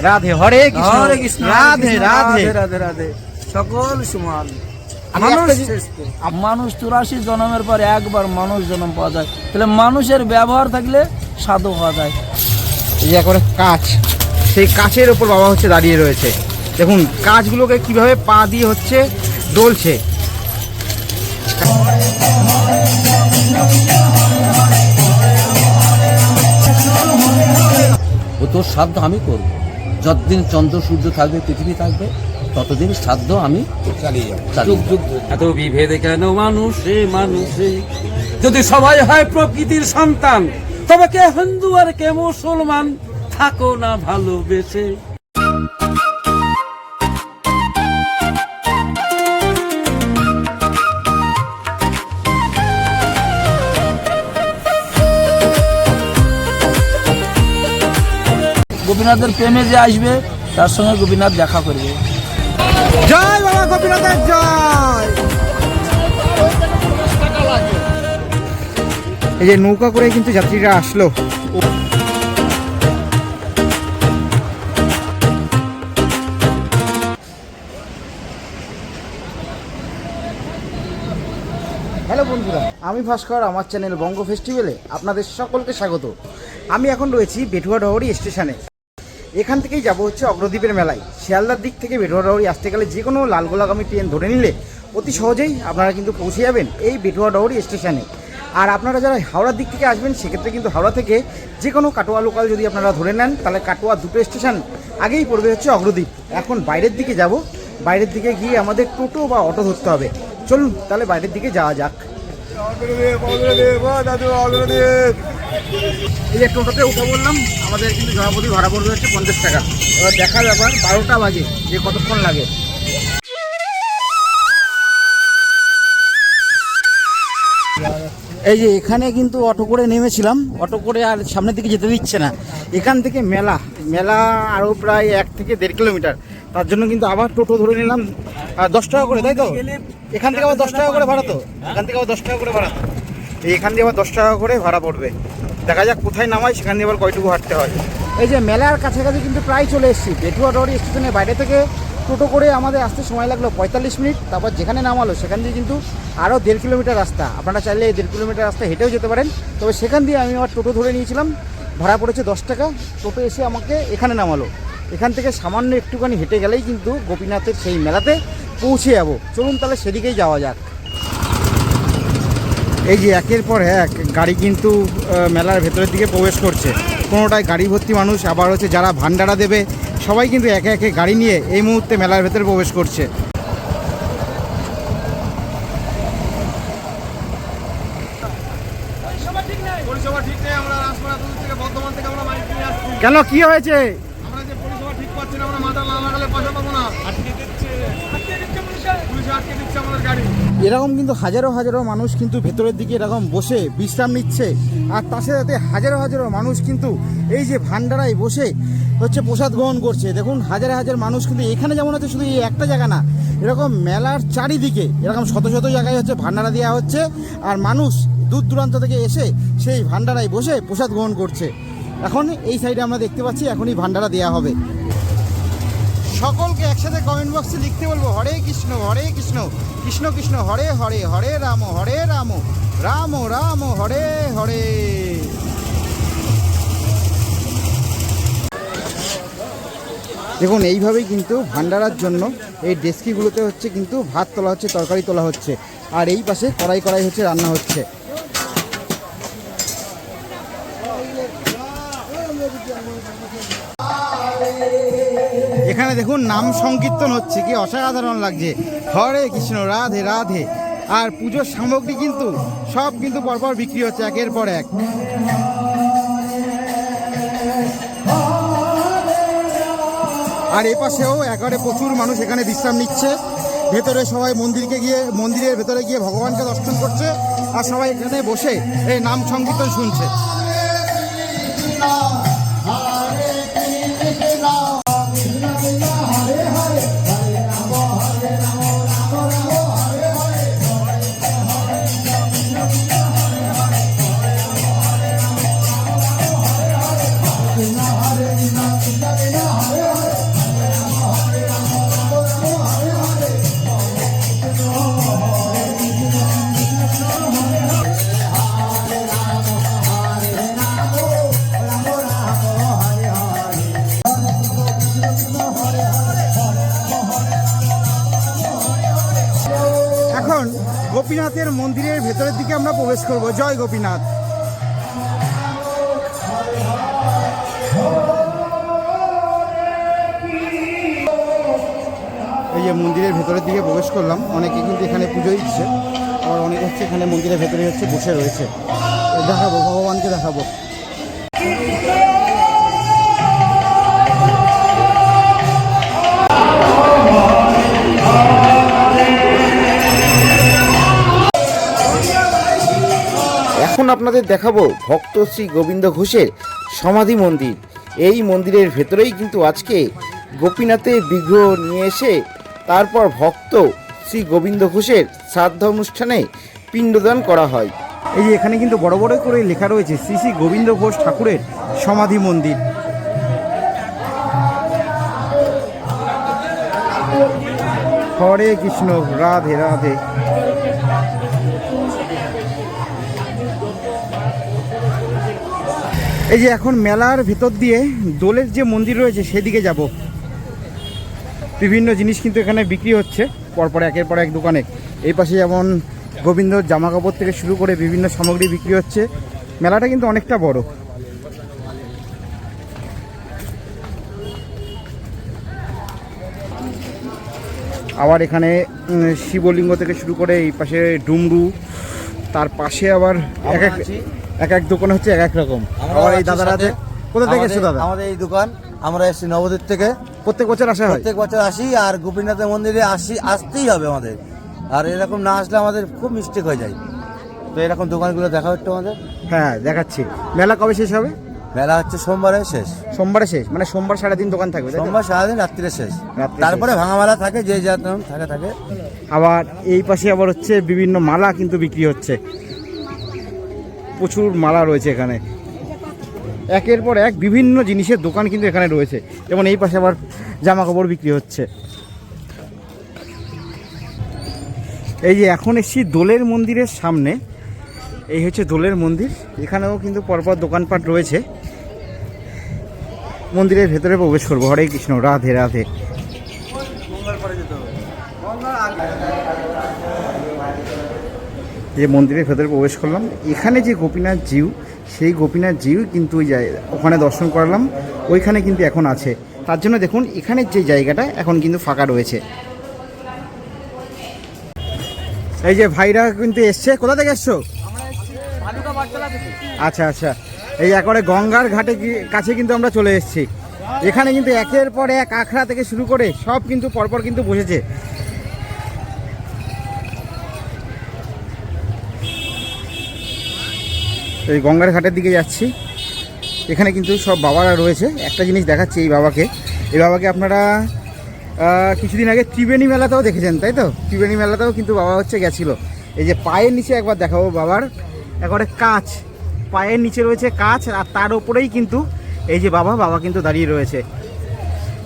রাধে, হরে কৃষ্ণ, হরে কৃষ্ণ, রাধে রাধে রাধে রাধে। সকল সমান। মানুষ 84 জন্মের পর একবার মানুষ জন্ম পাওয়া যায়, তাহলে মানুষের ব্যবহার থাকলে সাধু হওয়া যায়। এই যে করে কাঁচ, সেই কাঁচের ওপর বাবা হচ্ছে দাঁড়িয়ে রয়েছে। দেখুন কাঁচগুলোকে কিভাবে পা দিয়ে হচ্ছে ডলছে। ও তোর শ্রাদ্ধ আমি করব, যতদিন চন্দ্র সূর্য থাকবে, পৃথিবী থাকবে, ততদিন শ্রাদ্ধ আমি চালিয়ে যাবো। এত বিভেদ কেন মানুষে মানুষে, যদি সবাই হয় প্রকৃতির সন্তান, তবে কে হিন্দু আর কে মুসলমান, থাকো না ভালোবেসে। গোপীনাথের প্রেমে যে আসবে তার সঙ্গে গোপীনাথ দেখা করবে। জয় বাবা গোপীনাথের জয়। এই যে নৌকা করে কিন্তু যাত্রীরা আসলো। হ্যালো বন্ধুরা, আমি ভাস্কর, আমার চ্যানেল বঙ্গ ফেস্টিভ্যালে আপনাদের সকলকে স্বাগত। আমি এখন রয়েছি বেটুয়াডহরি স্টেশনে। এখান থেকেই যাব হচ্ছে অগ্রদ্বীপের মেলায়। শিয়ালদার দিক থেকে বেটুয়াডহরি আসতে গেলে যে কোনো লালগোলাগামী ট্রেন ধরে নিলে অতি সহজেই আপনারা কিন্তু পৌঁছে যাবেন এই বেটুয়াডহরি স্টেশনে। আর আপনারা যারা হাওড়ার দিক থেকে আসবেন সেক্ষেত্রে কিন্তু হাওড়া থেকে যে কোনো কাটোয়া লোকাল যদি আপনারা ধরে নেন, তাহলে কাটোয়া দুটো স্টেশন আগেই পড়বে হচ্ছে অগ্রদ্বীপ। এখন বাইরের দিকে যাব, বাইরের দিকে গিয়ে আমাদের টোটো বা অটো ধরতে হবে। চলুন তাহলে বাইরের দিকে যাওয়া যাক। এই যে টোটোতে উঠে বললাম, আমাদের কিন্তু জনপ্রতি ভাড়া পড়বে হচ্ছে 50 টাকা। এবার দেখার ব্যাপার 12টা বাজে যে কতক্ষণ লাগে। এই যে এখানে কিন্তু অটো করে নেমেছিলাম, অটো করে আর সামনের দিকে যেতে দিচ্ছে না। এখান থেকে মেলা আরও প্রায় 1 থেকে 1.5 কিলোমিটার, তার জন্য কিন্তু আবার টোটো ধরে নিলাম 10 টাকা করে, তাই তো? এখান থেকে আবার 10 টাকা করে ভাড়া, তো এখান থেকে আবার 10 টাকা করে ভাড়া, এখান দিয়ে আবার 10 টাকা করে ভাড়া পড়বে। দেখা যাক কোথায় নামাই, সেখান দিয়ে আবার কয়টুকু হাঁটতে হয়। এই যে মেলার কাছাকাছি কিন্তু প্রায় চলে এসেছি। বেটুয়াডহরি স্টেশনের বাইরে থেকে টোটো করে আমাদের আসতে সময় লাগলো 45 মিনিট। তারপর যেখানে নামালো সেখান দিয়ে কিন্তু আরও 1.5 কিলোমিটার রাস্তা। আপনারা চাইলে 1.5 কিলোমিটার রাস্তা হেঁটেও যেতে পারেন, তবে সেখান দিয়ে আমি আবার টোটো ধরে নিয়েছিলাম, ভাড়া পড়েছে 10 টাকা। টোটো এসে আমাকে এখানে নামালো। এখান থেকে সামান্য একটুখানি হেঁটে গেলেই কিন্তু গোপীনাথের সেই মেলাতে পৌঁছে যাবো। চলুন তাহলে সেদিকেই যাওয়া যাক। এই যে একের পর এক গাড়ি কিন্তু মেলার ভেতরের দিকে প্রবেশ করছে। কোনোটায় গাড়ি ভর্তি মানুষ, আবার হচ্ছে যারা ভান্ডারা দেবে সবাই কিন্তু একে একে গাড়ি নিয়ে এই মুহূর্তে মেলার ভেতরে প্রবেশ করছে। কেন, কি হয়েছে? এরকম কিন্তু হাজারো হাজারো মানুষ কিন্তু ভেতরের দিকে এরকম বসে বিশ্রাম নিচ্ছে। আর তার সাথে হাজারো হাজারো মানুষ কিন্তু এই যে ভান্ডারায় বসে হচ্ছে প্রসাদ গ্রহণ করছে। দেখুন হাজার হাজার মানুষ কিন্তু এখানে যেমন হচ্ছে শুধু এই একটা জায়গা না, এরকম মেলার চারিদিকে এরকম শত শত জায়গায় হচ্ছে ভান্ডারা দেওয়া হচ্ছে। আর মানুষ দূর দূরান্ত থেকে এসে সেই ভান্ডারায় বসে প্রসাদ গ্রহণ করছে। এখন এই সাইডে আমরা দেখতে পাচ্ছি এখনই ভান্ডারা দেওয়া হবে। সকলকে একসাথে কমেন্ট বক্সে লিখতে বলবো, হরে কৃষ্ণ কৃষ্ণ কৃষ্ণ হরে হরে, হরে রাম রাম রাম হরে হরে। দেখুন এইভাবেই কিন্তু ভান্ডারার জন্য এই ডেস্কিগুলোতে হচ্ছে কিন্তু ভাত তোলা হচ্ছে, তরকারি তোলা হচ্ছে, আর এই পাশে কড়াই কড়াই হচ্ছে রান্না হচ্ছে। এখানে দেখুন নাম সংকীর্তন হচ্ছে, কি অসাধারণ লাগছে। হরে কৃষ্ণ, রাধে রাধে। আর পুজোর সামগ্রী কিন্তু সব কিন্তু পরপর বিক্রি হচ্ছে একের পর এক। আর এ পাশেও একেবারে প্রচুর মানুষ এখানে বিশ্রাম নিচ্ছে। ভেতরে সবাই মন্দিরের ভেতরে গিয়ে ভগবানকে দর্শন করছে, আর সবাই এখানে বসে এই নাম সংকীর্তন শুনছে। গোপীনাথের মন্দিরের ভেতরের দিকে আমরা প্রবেশ করব। জয় গোপীনাথ। এই যে মন্দিরের ভেতরের দিকে প্রবেশ করলাম, অনেকে কিন্তু এখানে পুজো দিচ্ছে, আবার অনেকে হচ্ছে এখানে মন্দিরের ভেতরে হচ্ছে বসে রয়েছে। দেখাবো, ভগবানকে দেখাবো। এখন আপনাদের দেখাবো ভক্ত শ্রী গোবিন্দ ঘোষের সমাধি মন্দির। এই মন্দিরের ভেতরেই কিন্তু আজকে গোপীনাথের বিগ্রহ নিয়ে এসে তারপর ভক্ত শ্রী গোবিন্দ ঘোষের শ্রাদ্ধ অনুষ্ঠানে পিণ্ডদান করা হয়। এই যে এখানে কিন্তু বড় বড় করে লেখা রয়েছে শ্রী শ্রী গোবিন্দ ঘোষ ঠাকুরের সমাধি মন্দির। হরে কৃষ্ণ, রাধে রাধে। এই যে এখন মেলার ভিতর দিয়ে দোলের যে মন্দির রয়েছে সেদিকে যাব। বিভিন্ন জিনিস কিন্তু এখানে বিক্রি হচ্ছে পরপর একের পর এক দোকানে। এই পাশে যেমন গোবিন্দর জামা কাপড় থেকে শুরু করে বিভিন্ন সামগ্রী বিক্রি হচ্ছে। মেলাটা কিন্তু অনেকটা বড়। আবার এখানে শিবলিঙ্গ থেকে শুরু করে এই পাশে ডুমরু, তার পাশে আবার এক এক দোকান হচ্ছে এক এক রকম। আবার এই দাদারা কোথা থেকে এসেছে দাদা? আমাদের এই দোকান, আমরা এসেছি নবদ্বীপ থেকে। প্রত্যেক বছর আসা হয়? প্রত্যেক বছর আসি, আর গোপীনাথের মন্দিরে আসতেই হবে আমাদের। আর এরকম না আসলে আমাদের খুব মিস্টেক হয়ে যায়। তো এরকম দোকানগুলো দেখা হচ্ছে আমাদের। হ্যাঁ, দেখাচ্ছি। মেলা কবে শেষ হবে? মেলা হচ্ছে সোমবারে শেষ। সোমবারে শেষ, মানে সোমবার সারাদিন দোকান থাকবে? সোমবার সারাদিন, রাত্রিরে শেষ। রাত্রে তারপরে ভাঙা মেলা থাকে, যে যা থাকে। আবার এই পাশে আবার হচ্ছে বিভিন্ন মালা কিন্তু বিক্রি হচ্ছে। প্রচুর মালা রয়েছে এখানে, একের পর এক বিভিন্ন জিনিসের দোকান কিন্তু এখানে রয়েছে। যেমন এই পাশে আবার জামা কাপড় বিক্রি হচ্ছে। এই যে এখন এসছি দোলের মন্দিরের সামনে। এই হচ্ছে দোলের মন্দির। এখানেও কিন্তু পরপর দোকানপাট রয়েছে। মন্দিরের ভেতরে প্রবেশ করবো। হরে কৃষ্ণ, রাধে রাধে। যে মন্দিরের ভেতরে প্রবেশ করলাম, এখানে যে গোপীনাথ জিউ, সেই গোপীনাথ জিউ কিন্তু ওখানে দর্শন করলাম, ওইখানে কিন্তু এখন আছে। তার জন্য দেখুন এখানের যে জায়গাটা এখন কিন্তু ফাঁকা রয়েছে। এই যে ভাইরা কিন্তু এসছে। কোথা থেকে এসছো? আচ্ছা আচ্ছা। এই একবারে গঙ্গার ঘাটে কাছে কিন্তু আমরা চলে এসেছি। এখানে কিন্তু একের পর এক আখড়া থেকে শুরু করে সব কিন্তু পরপর কিন্তু বসেছে। এই গঙ্গার ঘাটের দিকে যাচ্ছি। এখানে কিন্তু সব বাবারা রয়েছে। একটা জিনিস দেখাচ্ছি এই বাবাকে। এই বাবাকে আপনারা কিছুদিন আগে ত্রিবেণী মেলাতেও দেখেছেন, তাই তো? ত্রিবেণী মেলাতেও কিন্তু বাবা হচ্ছে গেছিলো। এই যে পায়ের নিচে একবার দেখাবো বাবার, একবারে কাঁচ, পায়ের নিচে রয়েছে কাঁচ, আর তার উপরেই কিন্তু এই যে বাবা কিন্তু দাঁড়িয়ে রয়েছে।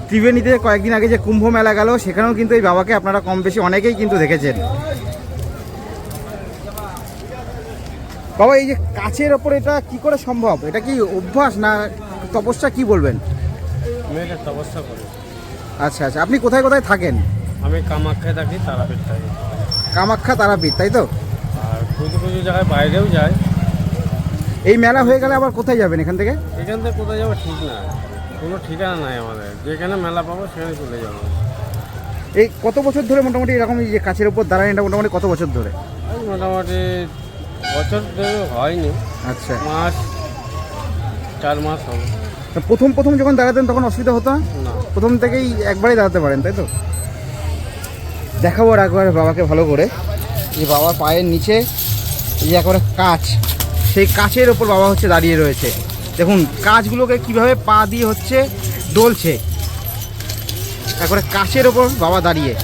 ত্রিবেণীতে কয়েকদিন আগে যে কুম্ভ মেলা গেল, সেখানেও কিন্তু এই বাবাকে আপনারা কম বেশি অনেকেই কিন্তু দেখেছেন। বাবা, এই যে কাচের ওপরে এটা কি করে সম্ভব? এটা কি অভ্যাস না তপস্যা, কি বলবেন? আমি এটা তপস্যা করি। আচ্ছা আচ্ছা। আপনি কোথায় কোথায় থাকেন? আমি কামাখ্যায় থাকি, তারাপীঠ থাকি। কামাখ্যা, তারাপীঠ, তাই তো? আর কিছু জায়গায় বাইরেও যায়। এই মেলা হয়ে গেলে আবার কোথায় যাবেন এখান থেকে? এখান থেকে কোথায় যাবো ঠিক না, কোনো ঠিকানা নাই আমাদের। যেখানে মেলা পাবো সেখানে চলে যাবো। এই কত বছর ধরে মোটামুটি এরকম এই যে কাছের উপর দাঁড়ান, এটা মোটামুটি কত বছর ধরে? মোটামুটি বছর ধরে হয়নি, আচ্ছা, 4 মাস হবে। প্রথম যখন দাঁড়াতেন তখন অসুবিধা হতো না? প্রথম থেকেই একবারেই দাঁড়াতে পারেন, তাই তো? দেখাবো আর একবার বাবাকে ভালো করে। যে বাবার পায়ের নিচে এই যে একবারে কাঁচ, সেই কাঁচের ওপর বাবা হচ্ছে দাঁড়িয়ে রয়েছে। দেখুন কাঁচগুলোকে কিভাবে পা দিয়ে হচ্ছে ডলছে। একবারে কাঁচের ওপর বাবা দাঁড়িয়ে।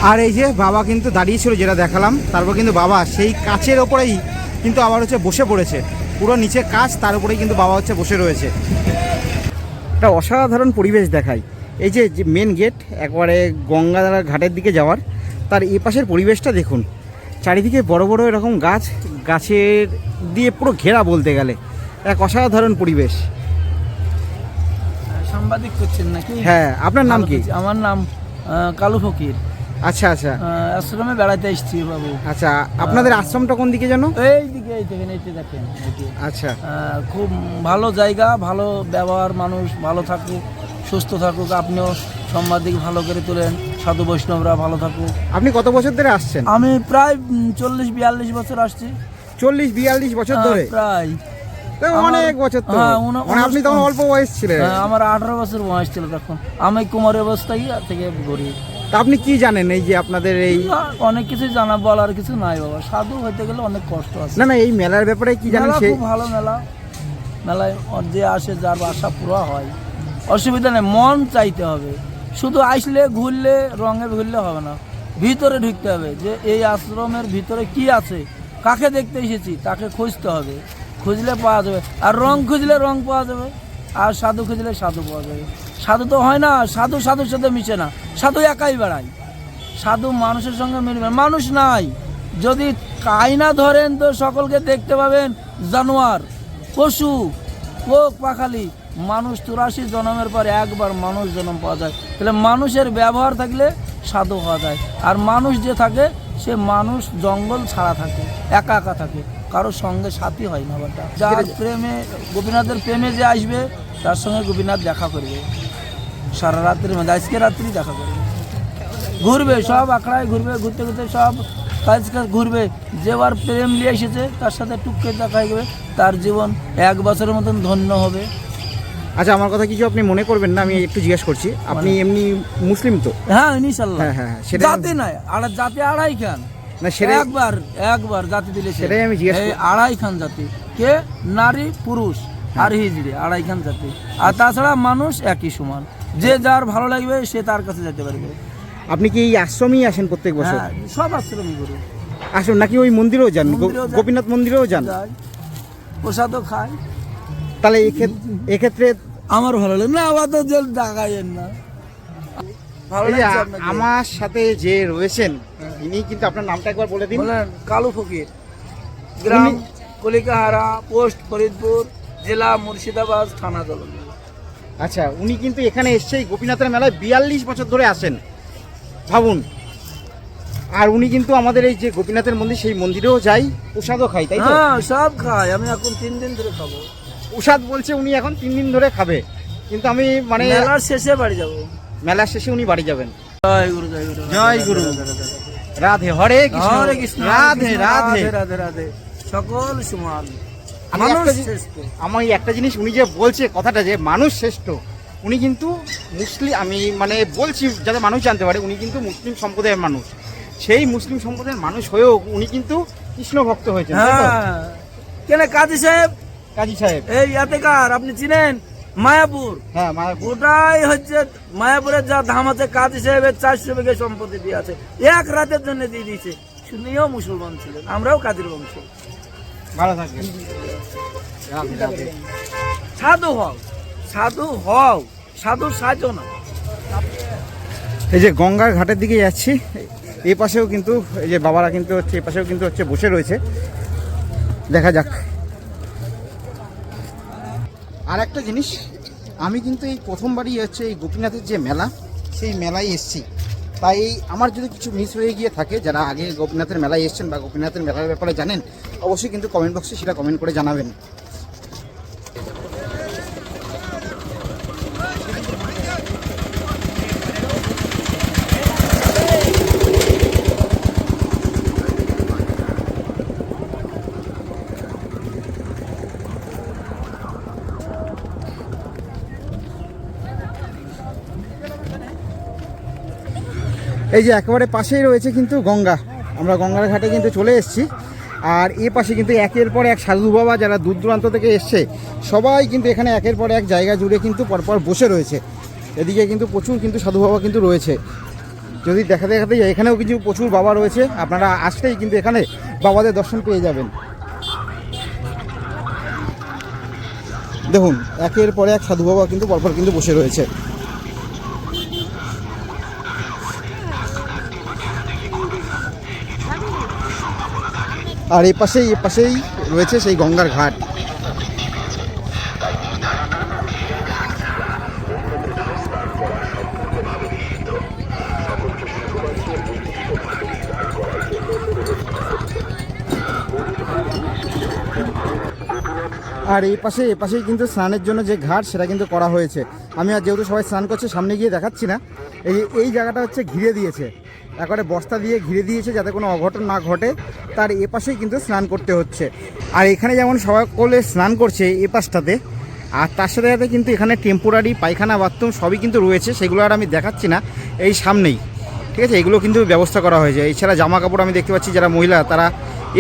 আর এই যে বাবা কিন্তু দাঁড়িয়েছিল যেটা দেখালাম, তারপর কিন্তু বাবা সেই কাচের ওপরেই কিন্তু আবার হচ্ছে বসে পড়েছে। পুরো নিচে কাচ, তার উপরেই কিন্তু বাবা হচ্ছে বসে রয়েছে। একটা অসাধারণ পরিবেশ দেখায়। এই যে মেন গেট একবারে গঙ্গা ঘাটের দিকে যাওয়ার, তার এ পাশের পরিবেশটা দেখুন, চারিদিকে বড় বড় এরকম গাছ, গাছের দিয়ে পুরো ঘেরা বলতে গেলে, এক অসাধারণ পরিবেশ। সাংবাদিক করছেন নাকি? হ্যাঁ, আপনার নাম কি? আমার নাম কালু ফকির। আচ্ছা আচ্ছা আশ্রমে বেড়াতে এসেছি বাবু। আচ্ছা, আপনাদের আশ্রমটা কোন দিকে যেন? এই দিকে, এই দেখেন, এই দেখেন। আচ্ছা, খুব ভালো জায়গা, ভালো ব্যবহার, মানুষ ভালো থাকুক, সুস্থ থাকুক, আপনিও সাংবাদিক ভালো করে তোলেন, সাধু বৈষ্ণবরা ভালো থাকুক। আপনি কত বছর ধরে আসছেন? আমি প্রায় 40-42 বছর আসছি। 40-42 বছর ধরে? প্রায় তো অনেক বছর তো। হ্যাঁ, মানে আপনি তখন অল্প বয়স ছিলেন? আমার 18 বছর বয়স ছিল তখন। আমি কুমারী অবস্থায় থেকে ঘুরি। তা আপনি কি জানেন এই যে আপনাদের এই? অনেক কিছু জানা, বলার কিছু নাই বাবা, সাধু হইতে গেলে অনেক কষ্ট আছে। না না, এই মেলার ব্যাপারে কি জানেন? মেলা সেই খুব ভালো মেলা, মেলায় যে আসে যার আশা পুরো হয়, অসুবিধা নেই, মন চাইতে হবে। শুধু আসলে ঘুরলে রঙে ঘুরলে হবে না, ভিতরে ঢুকতে হবে, যে এই আশ্রমের ভিতরে কি আছে, কাকে দেখতে এসেছি তাকে খুঁজতে হবে, খুঁজলে পাওয়া যাবে। আর রং খুঁজলে রং পাওয়া যাবে, আর সাধু খুঁজলে সাধু পাওয়া যাবে। সাধু তো হয় না, সাধু সাধুর সাথে মিশে না, সাধু একাই বেড়ায়। সাধু মানুষের সঙ্গে মিলবে, মানুষ নাই। যদি আয়না ধরেন তো সকলকে দেখতে পাবেন জানোয়ার, পশু, পোক পাখালি। মানুষ 84 জন্মের পর একবার মানুষ জন্ম পাওয়া যায়। তাহলে মানুষের ব্যবহার থাকলে সাধু হওয়া যায়। আর মানুষ যে থাকে সে মানুষ জঙ্গল ছাড়া থাকে, একা একা থাকে, কারোর সঙ্গে সাথী হয় না। বাটা যার প্রেমে, গোপীনাথের প্রেমে যে আসবে তার সঙ্গে গোপীনাথ দেখা করবে সারা রাত্রির মধ্যে। আজকে রাত্রি দেখা করবে, ঘুরবে, সব আখড়ায় ঘুরবে, ঘুরতে ঘুরতে সব কাজ ঘুরবে। যেবার প্রেম নিয়ে এসেছে তার সাথে টুককে দেখা গেবে, তার জীবন 1 বছরের মতন ধন্য হবে। আচ্ছা, আমার কথা কিছু আপনি মনে করবেন না, আমি একটু জিজ্ঞেস করছি। আপনি এমনি মুসলিম তো? হ্যাঁ, ইনশাআল্লাহ। হ্যাঁ হ্যাঁ, সেটা জাতি নাই, আর জাতি 2.5 খান না, সেটা একবার জাতি দিলে সেটাই আমি জিজ্ঞেস এই 2.5 খান জাতি, কে নারী পুরুষ আর হিজড়ি 2.5 খান জাতি। আর তাছাড়া মানুষ একই সমান, যে যার ভালো লাগবে সে তার কাছে যেতে পারবে। আপনি কি এই আশ্রমেই আসেন প্রত্যেক বছর? হ্যাঁ, সব আশ্রমই করি। আসুন, নাকি ওই মন্দিরেও যান? মন্দিরেও যাই। গোপীনাথ মন্দিরেও যান? যাই, প্রসাদও খাই। তাহলে এক্ষেত্রে আমার ভালো লাগে না, আবার তো জল ডাকাইয়েন না। ভালো এই যে লাগছে আপনাকে? আমার সাথে যে রয়েছেন ইনি কিন্তু, আপনার নামটা একবার বলে দিন। বলেন, কালু ফকির, গ্রাম উনি- কলিকাহারা, পোস্ট ফরিদপুর, জেলা মুর্শিদাবাদ, থানা দলন। আচ্ছা, উনি কিন্তু এখানে এসছে এই গোপীনাথের মেলায় 42 বছর ধরে আসেন, ভাবুন। আর উনি কিন্তু আমাদের এই যে গোপীনাথের মন্দির, সেই মন্দিরেও যাই, প্রসাদও খাই, তাই তো? হ্যাঁ, সব খাই। আমি এখন 3 দিন ধরে খাবো। প্রসাদ বলছে উনি এখন 3 দিন ধরে খাবে, কিন্তু আমি মানে মেলার শেষে বাড়ি যাবো। মেলার শেষে উনি বাড়ি যাবেন। জয় গুরু, জয় গুরু, জয় গুরু। রাধে, হরে কৃষ্ণ, হরে কৃষ্ণ, রাধে রাধে। রাধে রাধে, সকল সমান, আমি মানুষ একটা জিনিস- শ্রেষ্ঠ। আমার একটা জিনিস, উনি যে বলছে কথাটা যে মানুষ শ্রেষ্ঠ, উনি কিন্তু মুসলিম, আমি মানে বলছি যাতে মানুষ জানতে পারে, উনি কিন্তু মুসলিম সম্প্রদায়ের মানুষ। সেই মুসলিম সম্প্রদায়ের মানুষ হয়েও উনি কিন্তু কৃষ্ণ ভক্ত হয়েছেন, তাই তো? হ্যাঁ, কেন কাজী সাহেব, কাজী সাহেব, এই এতেকার আপনি চিনেন? মায়াপুর, হ্যাঁ মায়াপুর। ওটাই হচ্ছে মায়াপুরের যা ধাম আছে, কাজী সাহেবের 400 বিঘা সম্পত্তি দিয়ে আছে, এক রাতের জন্য দিয়ে দিয়েছে। শুনিও মুসলমান ছিলেন, আমরাও কাজীর বংশ। ভালো থাকবেন। রাধে রাধে। সাধু হও, সাধু হও, সাধু সাজো না। এই যে গঙ্গার ঘাটের দিকে যাচ্ছি, এই পাশেও কিন্তু এই যে বাবারা কিন্তু হচ্ছে, এই পাশেও কিন্তু হচ্ছে বসে রয়েছে, দেখা যাক। আর একটা জিনিস, আমি কিন্তু এই প্রথমবারই হচ্ছে এই গোপীনাথের যে মেলা, সেই মেলায় এসেছি। তাই আমার যদি কিছু মিস হয়ে গিয়ে থাকে, যারা আগে গোপীনাথের মেলায় এসেছেন বা গোপীনাথের মেলার ব্যাপারে জানেন, অবশ্যই কিন্তু কমেন্ট বক্সে সেটা কমেন্ট করে জানাবেন। এই যে একেবারে পাশেই রয়েছে কিন্তু গঙ্গা, আমরা গঙ্গার ঘাটে কিন্তু চলে এসেছি। আর এ পাশে কিন্তু একের পর এক সাধু বাবা যারা দূর দূরান্ত থেকে এসছে, সবাই কিন্তু এখানে একের পর এক জায়গা জুড়ে কিন্তু পরপর বসে রয়েছে। এদিকে কিন্তু প্রচুর কিন্তু সাধু বাবা কিন্তু রয়েছে। যদি দেখাতে দেখাতে এখানেও কিছু প্রচুর বাবা রয়েছে, আপনারা আসলেই কিন্তু এখানে বাবাদের দর্শন পেয়ে যাবেন। দেখুন, একের পর এক সাধু বাবা কিন্তু পরপর কিন্তু বসে রয়েছে। আর এ পাশেই রয়েছে সেই গঙ্গার ঘাট। আর এ পাশেই কিন্তু স্নানের জন্য যে ঘাট সেটা কিন্তু করা হয়েছে। আমি আর যেহেতু সবাই স্নান করছে সামনে গিয়ে দেখাচ্ছি না। এই জায়গাটা হচ্ছে ঘিরে দিয়েছে, একবারে বস্তা দিয়ে ঘিরে দিয়েছে যাতে কোনো অঘটন না ঘটে, তার এ পাশেই কিন্তু স্নান করতে হচ্ছে। আর এখানে যেমন সবাই কোলে স্নান করছে এ পাশটাতে, আর তার সাথে সাথে কিন্তু এখানে টেম্পোরারি পায়খানা বাথরুম সবই কিন্তু রয়েছে, সেগুলো আর আমি দেখাচ্ছি না, এই সামনেই, ঠিক আছে। এগুলো কিন্তু ব্যবস্থা করা হয়েছে। এছাড়া জামা কাপড় আমি দেখতে পাচ্ছি যারা মহিলা তারা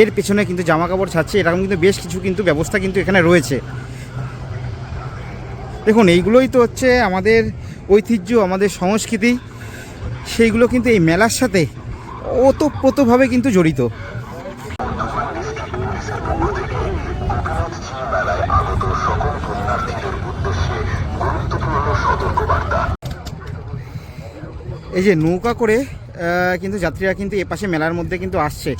এর পেছনে কিন্তু জামা কাপড় ছাড়ছে, এরকম কিন্তু বেশ কিছু কিন্তু ব্যবস্থা কিন্তু এখানে রয়েছে। দেখুন এইগুলোই তো হচ্ছে আমাদের ঐতিহ্য, আমাদের সংস্কৃতি, সেইগুলো কিন্তু এই মেলার সাথে ওতপ্রোতভাবে কিন্তু জড়িত। এই যে নৌকা করে কিন্তু যাত্রীরা কিন্তু এপাশে মেলার মধ্যে কিন্তু আসছে।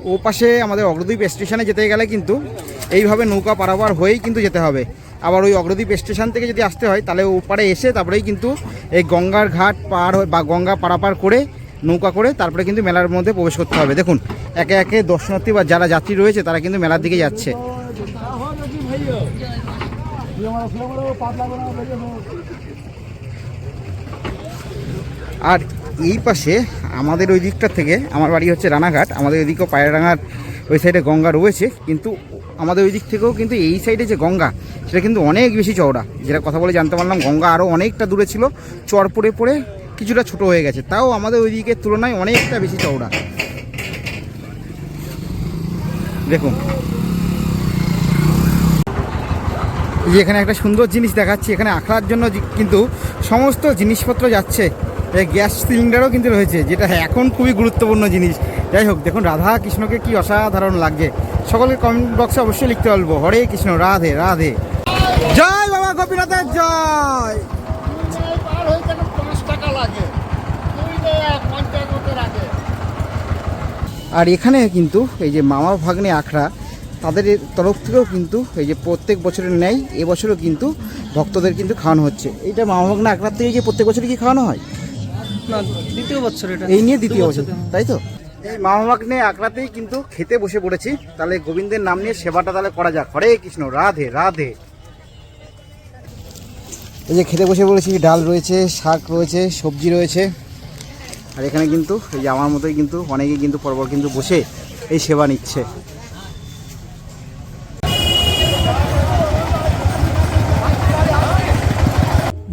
ও পাশে আমাদের অগ্রদ্বীপ স্টেশনে যেতে গেলে কিন্তু এইভাবে নৌকা পারাপার হয়েই কিন্তু যেতে হবে। আবার ওই অগ্রদ্বীপ স্টেশন থেকে যদি আসতে হয় তাহলে ওপারে এসে তারপরেই কিন্তু এই গঙ্গার ঘাট পার হয়ে বা গঙ্গা পারাপার করে নৌকা করে তারপরে কিন্তু মেলার মধ্যে প্রবেশ করতে হবে। দেখুন একে একে দর্শনার্থী বা যারা যাত্রী রয়েছে তারা কিন্তু মেলার দিকে যাচ্ছে। আর এই পাশে আমাদের ওই দিকটা থেকে, আমার বাড়ি হচ্ছে রানাঘাট, আমাদের ওই দিকেও পায়রাডাঙ্গার ওই সাইডে গঙ্গা রয়েছে, কিন্তু আমাদের ওই দিক থেকেও কিন্তু এই সাইডে যে গঙ্গা সেটা কিন্তু অনেক বেশি চওড়া। যেটা কথা বলে জানতে পারলাম গঙ্গা আরও অনেকটা দূরে ছিল, চর পড়ে পড়ে কিছুটা ছোট হয়ে গেছে, তাও আমাদের ওই দিকের তুলনায় অনেকটা বেশি চওড়া। দেখুন যে এখানে একটা সুন্দর জিনিস দেখাচ্ছি, এখানে আখড়ার জন্য কিন্তু সমস্ত জিনিসপত্র যাচ্ছে, গ্যাস সিলিন্ডারও কিন্তু রয়েছে, যেটা এখন খুবই গুরুত্বপূর্ণ জিনিস। যাই হোক, দেখুন রাধা কৃষ্ণকে কি অসাধারণ লাগছে। সকলের কমেন্ট বক্সে অবশ্যই লিখতে বলবো হরে কৃষ্ণ, রাধে রাধে, জয় বাবা গোপীনাথের জয়। আর এখানে কিন্তু এই যে মামা ভাগ্নে আখড়া তাদের তরফ থেকেও কিন্তু এই যে প্রত্যেক বছরের ন্যায় এবছরও কিন্তু ভক্তদের কিন্তু খাওয়ানো হচ্ছে। এইটা মামা ভাগ্নে আখড়ার থেকে যে প্রত্যেক বছরই কি খাওয়ানো হয় না, দ্বিতীয় বছর এটা, এই নিয়ে দ্বিতীয় বছর, তাই তো। এই মামা ভাগ্নে আখড়াতেই কিন্তু খেতে বসে পড়েছি, তাহলে গোবিন্দের নাম নিয়ে সেবাটা তাহলে করা যাক। হরে কৃষ্ণ, রাধে রাধে। এই যে খেতে বসে পড়েছি, ডাল রয়েছে, শাক রয়েছে, সবজি রয়েছে, আর এখানে কিন্তু এই যে আমার মতোই কিন্তু অনেকে কিন্তু পরপর কিন্তু বসে এই সেবা নিচ্ছে।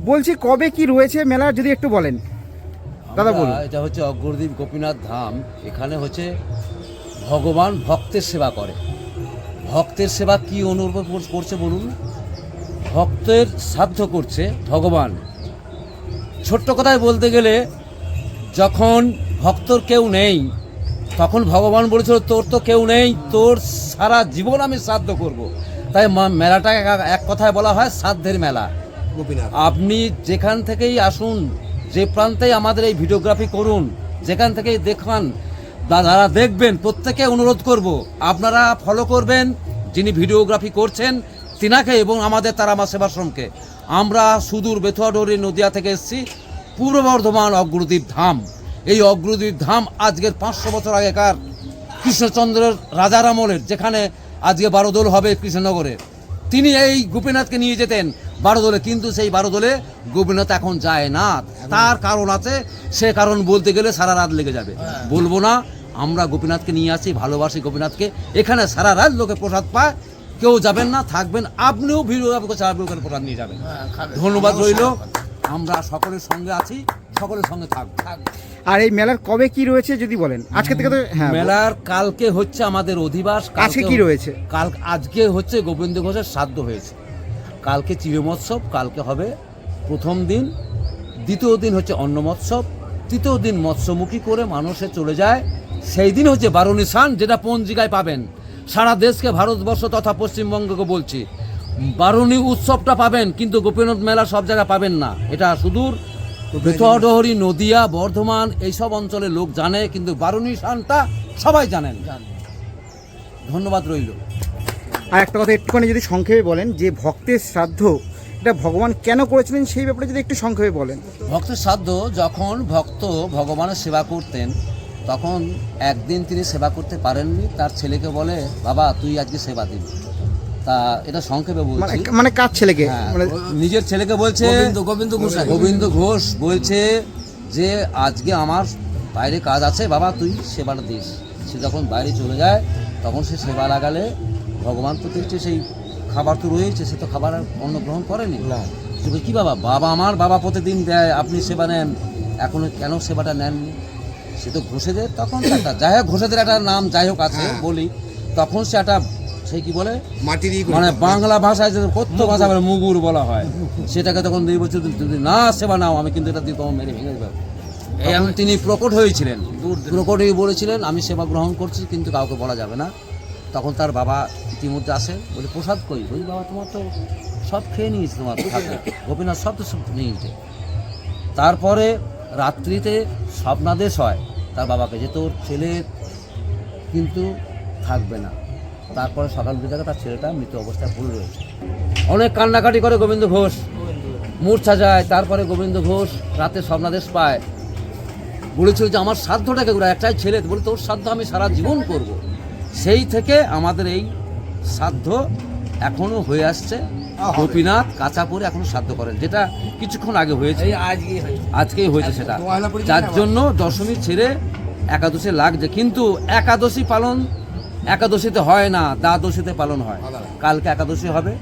বলছি কবে কি রয়েছে মেলা যদি একটু বলেন দাদা। বলুন। এটা হচ্ছে অগ্রদ্বীপ গোপীনাথ ধাম। এখানে হচ্ছে ভগবান ভক্তের সেবা করে। ভক্তের সেবা কি অনুভব করছে বলুন? ভক্তের সাধ্য করছে ভগবান। ছোট্ট কথায় বলতে গেলে, যখন ভক্তর কেউ নেই তখন ভগবান বলেছিল তোর তো কেউ নেই, তোর সারা জীবন আমি শ্রাদ্ধ করব। তাই মেলাটা এক কথায় বলা হয় শ্রাদ্ধের মেলা। আপনি যেখান থেকেই আসুন, যে প্রান্তেই আমাদের এই ভিডিওগ্রাফি করুন, যেখান থেকেই দেখান, যারা দেখবেন প্রত্যেকে অনুরোধ করব আপনারা ফলো করবেন যিনি ভিডিওগ্রাফি করছেন তিনাকে এবং আমাদের তারামা সেবাশ্রমকে। আমরা সুদূর বেথুয়াডোরি নদিয়া থেকে এসেছি, পূর্ব বর্ধমান অগ্রদ্বীপ ধাম। এই অগ্রদ্বীপ ধাম আজকের 500 বছর আগেকার কৃষ্ণচন্দ্রের রাজার আমলের, যেখানে আজকে বারোদোল হবে কৃষ্ণনগরে, তিনি এই গোপীনাথকে নিয়ে যেতেন বারোদোলে, কিন্তু সেই বারোদোলে গোপীনাথ এখন যায় না। তার কারণ আছে, সে কারণ বলতে গেলে সারা রাত লেগে যাবে, বলবো না। আমরা গোপীনাথকে নিয়ে আসি, ভালোবাসি গোপীনাথকে। এখানে সারা রাত লোকে প্রসাদ পায়, কেউ যাবেন না, থাকবেন। আপনিও ভিডিও প্রসাদ নিয়ে যাবেন। ধন্যবাদ রইল। আমরা সকলের সঙ্গে আছি, সকলের সঙ্গে থাকবো। আর এই মেলার কবে কি রয়েছে যদি বলেন? আজকে থেকে তো হ্যাঁ, মেলার কালকে হচ্ছে আমাদের অধিবাস। আজকে কি রয়েছে? আজকে হচ্ছে গোবিন্দ ঘোষের শ্রাদ্ধ হয়েছে, কালকে চিরমোৎসব, কালকে হবে প্রথম দিন, দ্বিতীয় দিন হচ্ছে অন্ন মৎসব, তৃতীয় দিন মৎস্যমুখী করে মানুষে চলে যায়। সেই দিন হচ্ছে বারুণী স্নান, যেটা পঞ্জিকায় পাবেন। সারা দেশকে, ভারতবর্ষ তথা পশ্চিমবঙ্গকে বলছি, বারুণী উৎসবটা পাবেন, কিন্তু গোপীনাথ মেলা সব জায়গায় পাবেন না। এটা সুদূর বেতডহরি, নদিয়া, বর্ধমান এইসব অঞ্চলের লোক জানে, কিন্তু বারুণী শানটা সবাই জানেন। ধন্যবাদ রইল। আর একটা কথা একটুখানি যদি সংক্ষেপে বলেন, যে ভক্তের শ্রাদ্ধ এটা ভগবান কেন করেছিলেন সেই ব্যাপারে যদি একটু সংক্ষেপে বলেন। ভক্তের শ্রাদ্ধ, যখন ভক্ত ভগবানের সেবা করতেন তখন একদিন তিনি সেবা করতে পারেননি, তার ছেলেকে বলে বাবা তুই আজকে সেবা দিবি। তা এটা সংক্ষেপে বলছি। মানে কার ছেলেকে? হ্যাঁ, মানে নিজের ছেলেকে বলছে, গোবিন্দ ঘোষ বলছে যে আজকে আমার বাইরে কাজ আছে বাবা, তুই সেবাটা দিস। সে যখন বাইরে চলে যায় তখন সে সেবা লাগালে ভগবান তো দেখছে সেই খাবার তো রয়েছে, সে তো খাবার আর অন্ন গ্রহণ করেনি। সে বলে, কি বাবা, আমার বাবা প্রতিদিন দেয়, আপনি সেবা নেন, এখন কেন সেবাটা নেননি? সে তো ঘোষেদের তখন একটা, যাই হোক ঘোষেদের একটা নাম যাই হোক আছে বলি, তখন সে একটা সে কি বলে মানে বাংলা ভাষায় যে কথ্য ভাষা বলে মুগুর বলা হয়, সেটাকে তখন 2 বছর যদি না সেবা নাও আমি কিন্তু এটা দিয়ে তোমার মেরে ভেঙে দেবো। এখন তিনি প্রকট হয়েছিলেন, প্রকট হয়ে বলেছিলেন আমি সেবা গ্রহণ করছি কিন্তু কাউকে বলা যাবে না। তখন তার বাবা ইতিমধ্যে আসে, বলে প্রসাদ কই? বলি বাবা তোমার তো সব খেয়ে নিয়েছে, তোমার থাকে গোপীনাথ সব তো সব নিয়েছে। তারপরে রাত্রিতে স্বপ্নাদেশ হয় তার বাবাকে যে তোর ছেলে কিন্তু থাকবে না। তারপরে সকাল বিকালে তার ছেলেটা মৃত অবস্থায় পড়ে রয়েছে। অনেক কান্নাকাটি করে গোবিন্দ ঘোষ, মূর্ছা যায়। তারপরে গোবিন্দ ঘোষ রাতে স্বপ্নাদেশ পায়, বলেছিল যে আমার শ্রাদ্ধটাকে ঘুরে একটাই ছেলে, বলে তোর শ্রাদ্ধ আমি সারা জীবন করব। সেই থেকে আমাদের এই শ্রাদ্ধ এখনো হয়ে আসছে। গোপীনাথ কাঁচাপুরে এখনো শ্রাদ্ধ করেন, যেটা কিছুক্ষণ আগে হয়েছে, আজকেই হয়েছে সেটা। যার জন্য দশমী ছেড়ে একাদশী লাগছে, কিন্তু একাদশী পালন একাদশীতে হয় না, দ্বাদশীতে পালন হয়। কালকে একাদশী হবে,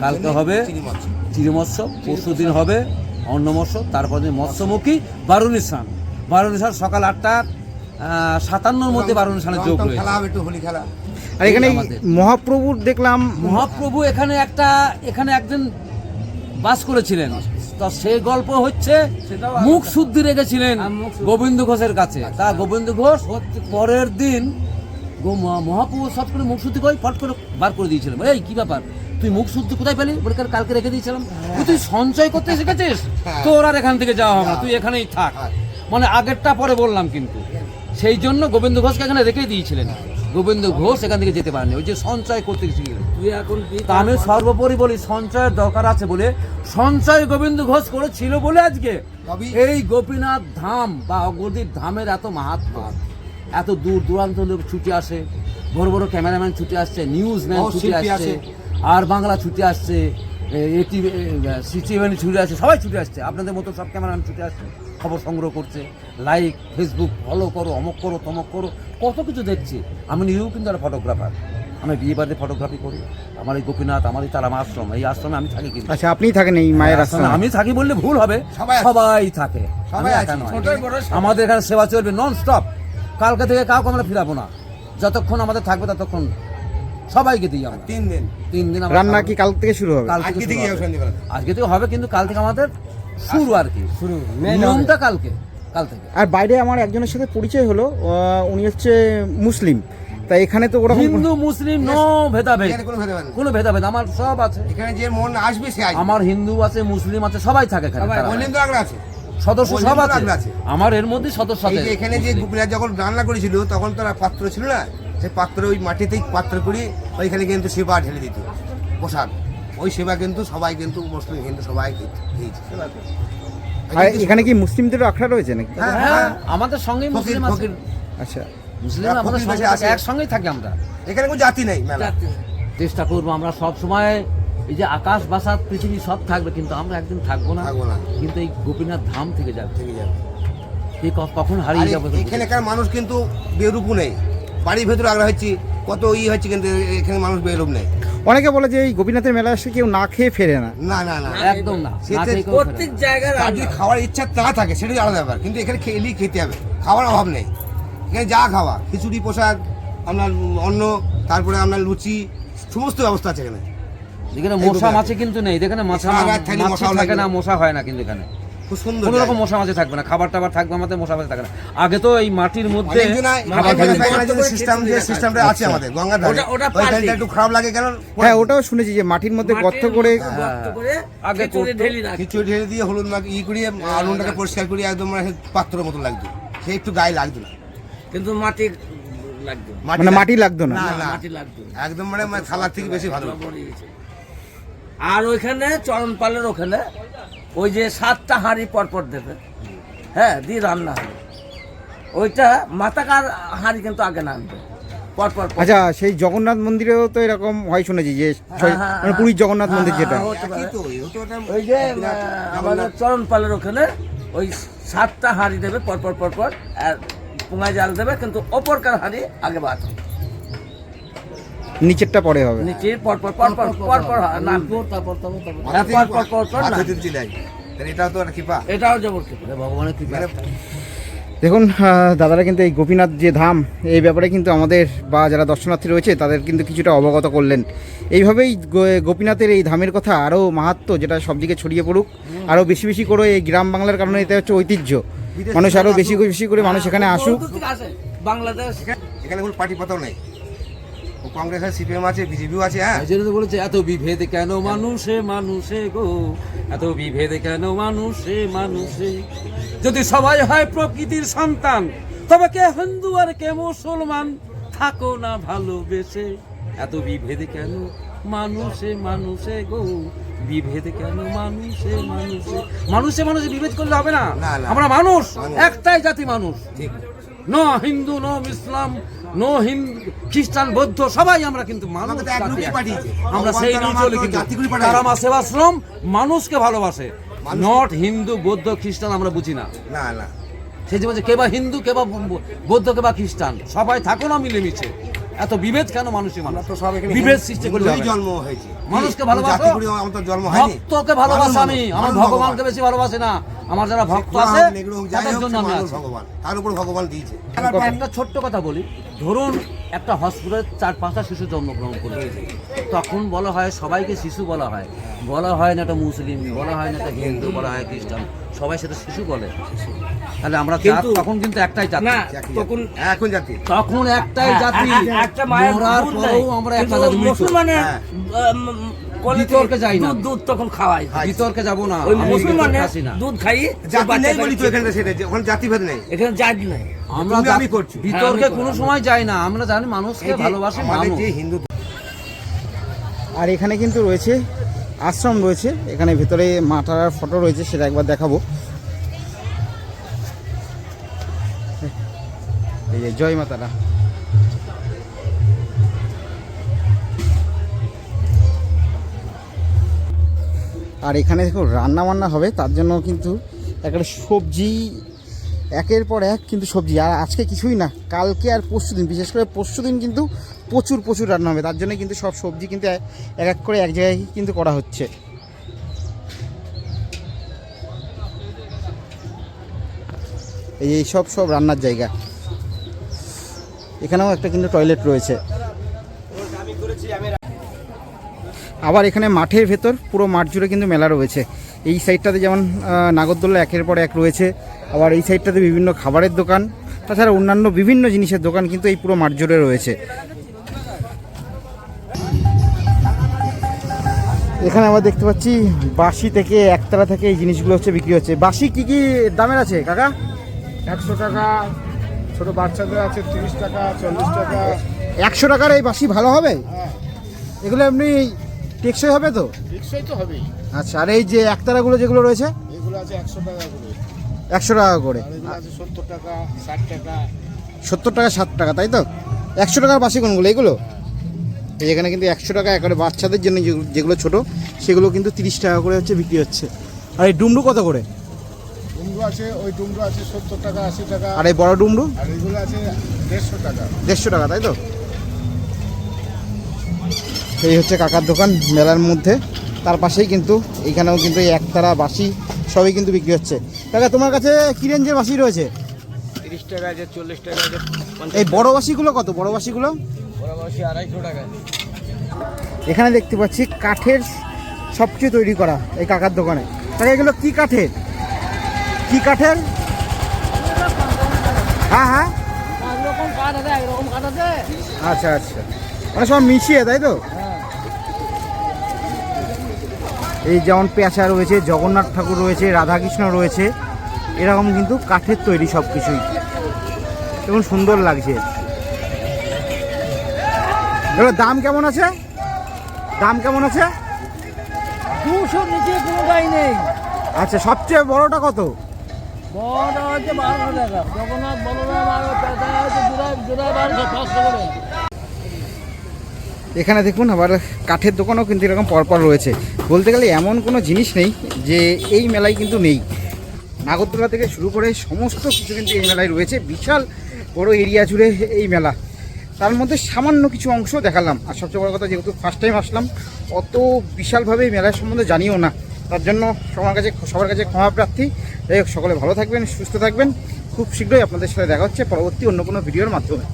কালকে হবে চিরমৎস্য, পরশু দিন হবে অন্নমৎস্য, তারপর দিন মৎস্যমুখী, বারুণী স্নান। বারুণী স্নান সকাল 8:57 মধ্যে বারুণী স্নানের যোগ রয়েছে। আর এখানে আমাদের মহাপ্রভুর দেখলাম, মহাপ্রভু এখানে একজন বাস করেছিলেন, তো সেই গল্প হচ্ছে মুখ শুদ্ধি রেখেছিলেন গোবিন্দ ঘোষের কাছে। তা গোবিন্দ ঘোষ পরের দিন মহাপ্রভু সব করে মুখ শুদ্ধি করে ফট করে বার করে দিয়েছিলেন। এই কি ব্যাপার, তুই মুখ শুদ্ধি কোথায় পেলি? বলে কালকে রেখে দিয়েছিলাম। তুই সঞ্চয় করতে শিখেছিস, তোর আর এখান থেকে যাওয়া হবে না, তুই এখানেই থাক। মানে আগেরটা পরে বললাম, কিন্তু সেই জন্য গোবিন্দ ঘোষকে এখানে রেখে দিয়েছিলেন। গোবিন্দ ঘোষ এখান থেকে যেতে পারেনি, ওই যে সঞ্চয় করতে শিখলেন। তা আমি সর্বোপরি বলি সঞ্চয়ের দরকার আছে বলে, সঞ্চয় গোবিন্দ ঘোষ করেছিল বলে আজকে এই গোপীনাথ ধাম বা অগরদীপ ধামের এত মাহাত্ম্য। এত দূর দূরান্ত লোক ছুটে আসে, বড় বড় ক্যামেরাম্যান ছুটে আসছে, নিউজম্যান ছুটে আসছে, আর বাংলা ছুটে আসছে, সিটিভেন ছুটে আসছে, সবাই ছুটে আসছে। আপনাদের মতো সব ক্যামেরাম্যান ছুটে আসছে, খবর সংগ্রহ করছে, লাইক ফেসবুক ফলো করো, অমক করো তমক করো, কত কিছু দেখছি। আমি নিজেও কিন্তু একটা ফটোগ্রাফার, আমি বিয়ে বাড়িতে ফটোগ্রাফি করি। আমার এই গোপীনাথ, আমার এই তারা আশ্রম, এই আশ্রমে আমি থাকি। কিন্তু আচ্ছা আপনি থাকেন এই মায়ের আশ্রমে? আমি থাকি বললে ভুল হবে, সবাই থাকে, আমি একা নয়। আমাদের এখানে সেবা চলবে নন স্টপ। কালকে থেকে কাউকে আমরা ফিরাবো না, যতক্ষণ আমাদের থাকবে ততক্ষণ সবাইকে দিই আমরা। 3 দিন রান্না কি কাল থেকে শুরু হবে? আজকে থেকে হবে, কিন্তু কাল থেকে আমাদের শুরু, আর কি নিয়মটা কাল থেকে। আর বাইরে আমার একজনের সাথে পরিচয় হলো, উনি হচ্ছে মুসলিম, তাই এখানে তো ওরা হিন্দু মুসলিম নো ভেদাভেদ, কোনো ভেদাভেদ আমার সব আছে এখানে। যে মন আসবে সে আসবে। আমার হিন্দু আছে, মুসলিম আছে, সবাই থাকে এখানে, আছে সদস্য সব আছে। আমার এর মধ্যে সদস্য আছে। এখানে যে গোপীনাথ যখন রান্না করেছিল তখন তারা পাত্র ছিল না, সেই পাত্র ওই মাটিতেই পাত্র করি ওইখানে কিন্তু সেবা ঢেলে দিত প্রসাদ। ওই সেবা কিন্তু সবাই কিন্তু মুসলিম হিন্দু সবাই খেয়েছে। আর এখানে কি মুসলিমদেরও আখড়া রয়েছে নাকি? হ্যাঁ, আমাদের সঙ্গে মুসলিম আছে। আচ্ছা, মুসলিম আমাদের সঙ্গে আছে, একসঙ্গেই থাকি আমরা। এখানে কোনো জাতি নেই। চেষ্টা করবো আমরা সব সময়, এই যে আকাশ বাসাত পৃথিবী সব থাকবে, কিন্তু আমরা একদিন থাকবো না, কিন্তু এই গোপীনাথ ধাম থেকে যাবে, কখন হারিয়ে যাবো। এখানকার মানুষ কিন্তু বেরূপ নেই, বাড়ির ভেতরে আগ্রহ হচ্ছে, কত হচ্ছে, কিন্তু এখানে মানুষ বেরূপ নেই। অনেকে বলে যে এই গোপীনাথের মেলা আসে কেউ না খেয়ে ফেরে না। না না না, একদম না। প্রত্যেক জায়গায় যদি খাওয়ার ইচ্ছা না থাকে সেটাই আলাদা ব্যাপার, কিন্তু এখানে খেলেই খেতে হবে, খাওয়ার অভাব নেই। এখানে যা খাওয়া, খিচুড়ি, পোশাক, আপনার অন্ন, তারপরে আপনার লুচি, সমস্ত ব্যবস্থা আছে এখানে। এখানে মশা মাছে কিন্তু নেই, এখানে মশা থাকে না, মশা হয় না, কিন্তু এখানে খুব সুন্দর কোনো রকম জায়গা। মশা মাছি থাকবে না, খাবার টাবার থাকবে আমাদের, মশা মাছি থাকবে না। আগে তো এই মাটির মধ্যে সিস্টেমটা আছে আমাদের গঙ্গার ধারে। ওটা ওইখানটা একটু খারাপ লাগে কেন হ্যাঁ, ওটাও শুনেছি যে মাটির মধ্যে গর্ত করে গর্ত করে আগে খিচুড়ি করতো। ঢেলি রাখে। খিচুড়ি ঢেলে দিয়ে হলুদ মাখ করিয়ে আলুটাকে পরিষ্কার করিয়ে একদম মানে পাত্রের মতো লাগতো, সে একটু গায়ে লাগতো না, কিন্তু মাটি লাগতো, মানে মাটি লাগতো না। না না মাটি লাগতো একদম মানে থালার থেকে বেশি ভালো। আর ওইখানে চরণপালের ওখানে ওই যে 7টা হাঁড়ি পরপর দেবে, হ্যাঁ, দিয়ে রান্না হবে। ওইটা মাথাকার হাঁড়ি কিন্তু আগে না আনবে, পরপর পর। আচ্ছা, সেই জগন্নাথ মন্দিরেও তো এরকম হয় শুনেছি যে হ্যাঁ, মানে পুরীর জগন্নাথ মন্দির যেটা। হ্যাঁ, হতে পারে। একই তো, এও তো একটা ওই যে বিরাট আমাদের চরণপালের ওখানে ওই 7টা হাঁড়ি দেবে পরপর পরপর, আর পুঙায় জাল দেবে, কিন্তু ওপরকার হাঁড়ি আগে ভাত, নিচেরটা পরে হবে। নিচে পরপর পরপর পরপর নামবে, তারপর মাথা থেকে পরপর পরপর হাত নামবে। হতে দিতে দেয়। তাহলে এটাও তো একটা কৃপা। এটাও জবরদস্ত ভগবানের কৃপা। মানে দেখুন দাদারা কিন্তু এই গোপীনাথ যে ধাম, এই ব্যাপারে কিন্তু আমাদের বা যারা দর্শনার্থী রয়েছে তাদের কিন্তু কিছুটা অবগত করলেন। এইভাবেই গোপীনাথের এই ধামের কথা আরও মাহাত্ম্য যেটা সব দিকে ছড়িয়ে পড়ুক, আরও বেশি বেশি করে এই গ্রাম বাংলার কারণে এটা হচ্ছে ঐতিহ্য, মানুষ আরও বেশি বেশি করে মানুষ এখানে আসুক। দূর থেকে আসে বাংলাদেশ। এখানে কোনো পার্টি পাতাও নেই, ও কংগ্রেস আছে, সিপিএম আছে, বিজেপিও আছে। হ্যাঁ, এই জন্য তো বলেছে এত বিভেদ কেন মানুষে মানুষে গো, এত বিভেদ কেন মানুষে মানুষে, যদি সবাই হয় প্রকৃতির সন্তান, তবে কে হিন্দু আর কে মুসলমান, থাকো না ভালোবেসে, এত বিভেদ কেন মানুষে মানুষে গো, বিভেদ কেন মানুষে মানুষে। মানুষে মানুষে বিভেদ করলে হবে না, না, না। আমরা মানুষ, মানুষ। একটাই জাতি মানুষ, ঠিক। নো হিন্দু নো ইসলাম নো খ্রিস্টান বৌদ্ধ, সবাই আমরা কিন্তু মানুষ আমাদের তো এক জাতি লোকই একটা। পাঠিয়েছে। আমরা ভগবান সেই তারা নিয়ে মাত্র চলি, কিন্তু জাতিগুলি পাঠায়। তারা আমার সেবাশ্রম মানুষকে ভালোবাসে, নট হিন্দু বৌদ্ধ খ্রিস্টান আমরা বুঝি না। না না, সেই যে বলছে কে বা হিন্দু কে বা বৌদ্ধ কে বা খ্রিস্টান, সবাই থাকো না মিলেমিশে, এত বিভেদ কেন মানুষে মানুষ, তো সব এখানে বিভেদ সৃষ্টি করলে হিন্দুই হবে না। জন্ম হয়েছে। মানুষকে কোনো ভালোবাসো, জাতি করে আমার তো জন্ম হয়নি। ভক্তকে ভালোবাসি আমি, মানুষ আমার ভগবান। ভগবানকে বেশি ভালোবাসি না, আমার যারা ভক্ত পুরা আছে হোক, নেগ্রো হোক, যাই তাদের হোক, জন্য সে আমি মানুষ আছি। ভগবান, তার উপর ভগবান দিয়েছে। একটা ছোট্ট কথা বলি, ধরুন একটা হসপিটালে 4-5টা শিশু জন্মগ্রহণ করেছে, তখন বলা হয় সবাইকে শিশু বলা হয়, বলা হয় না একটা মুসলিম, বলা হয় না একটা হিন্দু, বলা হয় খ্রিস্টান, সবাই সেটা শিশু বলে। তাহলে আমরা জাত তখন কিন্তু একটাই জাতি, না, একই তখন জাতি। এখন জাতি তখন একটাই জাতি, একটা মায়ের মরার দুধ পরেও দেয়, আমরা একটা কিন্তু জাতি, মৃত। মুসলমানের হ্যাঁ। কোলে বিতর্কে যাই না। দুধ তখন খাওয়াই, বিতর্কে যাব না, ওই আমি মুসলমানের বিতর্কে আসি না। দুধ খাই, জাতি নেই বলি তো এখানে, সেটা যে ওখানে জাতিভেদ নেই। এখানে জাতি নাই। আমরা তুমি আমি জাত- করছি। বিতর্কে হ্যাঁ, আমি কোনো করছি। সময় যাই না, আমরা জানি মানুষকে এই যে ভালোবাসি আমাদের মানুষ। যে হিন্দু আর এখানে কিন্তু রয়েছে আশ্রম রয়েছে, এখানে ভেতরে মাতার ফটো রয়েছে, সেটা একবার দেখাবো। এই যে জয় মাতারা। আর এখানে দেখো রান্না বান্না হবে, তার জন্য কিন্তু একটা সবজি একের পর এক কিন্তু সবজি। আর আজকে কিছুই না, কালকে আর পরশুদিন, বিশেষ করে পরশুদিন কিন্তু প্রচুর প্রচুর রান্না হবে, তার জন্য কিন্তু সব সবজি কিন্তু এক এক করে এক জায়গায় কিন্তু করা হচ্ছে। এই সব সব রান্নার জায়গা। এখানেও একটা কিন্তু টয়লেট রয়েছে। আবার এখানে মাঠের ভেতর পুরো মাঠ জুড়ে কিন্তু মেলা রয়েছে। এই সাইডটাতে যেমন নাগরদোল্লা একের পর এক রয়েছে, আবার এই সাইডটাতে বিভিন্ন খাবারের দোকান, তাছাড়া অন্যান্য বিভিন্ন জিনিসের দোকান কিন্তু এই পুরো মাঠ জুড়ে রয়েছে। এখানে আমরা দেখতে পাচ্ছি বাঁশি থেকে একতলা থেকে এই জিনিসগুলো হচ্ছে বিক্রি হচ্ছে। বাঁশি কি কি দামের আছে কাকা? 100 টাকা, ছোট বাচ্চাদের আছে 30 টাকা, 40 টাকা। 100 টাকার এই বাঁশি ভালো হবে? এগুলো এমনি টেকসই হবে তো? টিকসই তো হবেই। আচ্ছা, আর এই যে একতারাগুলো যেগুলো রয়েছে এগুলো আছে 100 টাকা করে, 100 টাকা করে। আর এগুলো আছে 70 টাকা, 60 টাকা। 70 টাকা 60 টাকা, তাই তো? 100 টাকার বাঁশি কোনগুলো এগুলো? এই এখানে কিন্তু 100 টাকা একেবারে বাচ্চাদের জন্য যেগুলো ছোট সেগুলো কিন্তু 30 টাকা করে হচ্ছে বিক্রি হচ্ছে। আর এই ডুমরু কত করে? ডুমরু আছে, ওই ডুমরু আছে 70 টাকা, 80 টাকা। আর এই বড় ডুমরু আর এগুলো আছে 150 টাকা। 150 টাকা, তাই তো? এই হচ্ছে কাকার দোকান মেলার মধ্যে, তার পাশেই কিন্তু এইখানেও কিন্তু এই একতারা বাঁশি সবই কিন্তু বিক্রি হচ্ছে। কাকা তোমার কাছে কি রেঞ্জের বাঁশি রয়েছে? 30 টাকা আছে, 40 টাকা আছে, এই বড় বাঁশিগুলো কত? বড় বাঁশিগুলো বড় বাসি 250 টাকা। এখানে দেখতে পাচ্ছি কাঠের সবচেয়ে তৈরি করা এই কাকার দোকানে। তাহলে এগুলো কি কাঠের? কি কাঠের? হ্যাঁ হ্যাঁ, আচ্ছা আচ্ছা, মানে সব মিশিয়ে, তাই তো? এই যেমন পেঁচা রয়েছে, জগন্নাথ ঠাকুর রয়েছে, রাধাকৃষ্ণ রয়েছে, এরকম কিন্তু কাঠের তৈরি সব কিছুই। কেমন সুন্দর লাগছে। এবার দাম কেমন আছে? দাম কেমন আছে? 200 নিচে কোনোটাই নেই। আচ্ছা, সবচেয়ে বড়টা কত? বড় হচ্ছে 1200 টাকা, জগন্নাথ বলরাম আর পেঁচা হচ্ছে জোড়ায় 1200 করে। এখানে দেখুন আবার কাঠের দোকানও কিন্তু এরকম পরপর রয়েছে। বলতে গেলে এমন কোনো জিনিস নেই যে এই মেলায় কিন্তু নেই। নাগরদোলা থেকে শুরু করে সমস্ত কিছু কিন্তু এই মেলায় রয়েছে। বিশাল বড় এরিয়া জুড়ে এই মেলা, তার মধ্যে সামান্য কিছু অংশ দেখালাম। আর সবচেয়ে বড় কথা, যেহেতু ফার্স্ট টাইম আসলাম, অত বিশালভাবে এই মেলার সম্বন্ধে জানিও না, তার জন্য সবার কাছে ক্ষমা প্রার্থী। যাই হোক, সকলে ভালো থাকবেন, সুস্থ থাকবেন। খুব শীঘ্রই আপনাদের সাথে দেখা হচ্ছে পরবর্তী অন্য কোনো ভিডিওর মাধ্যমে।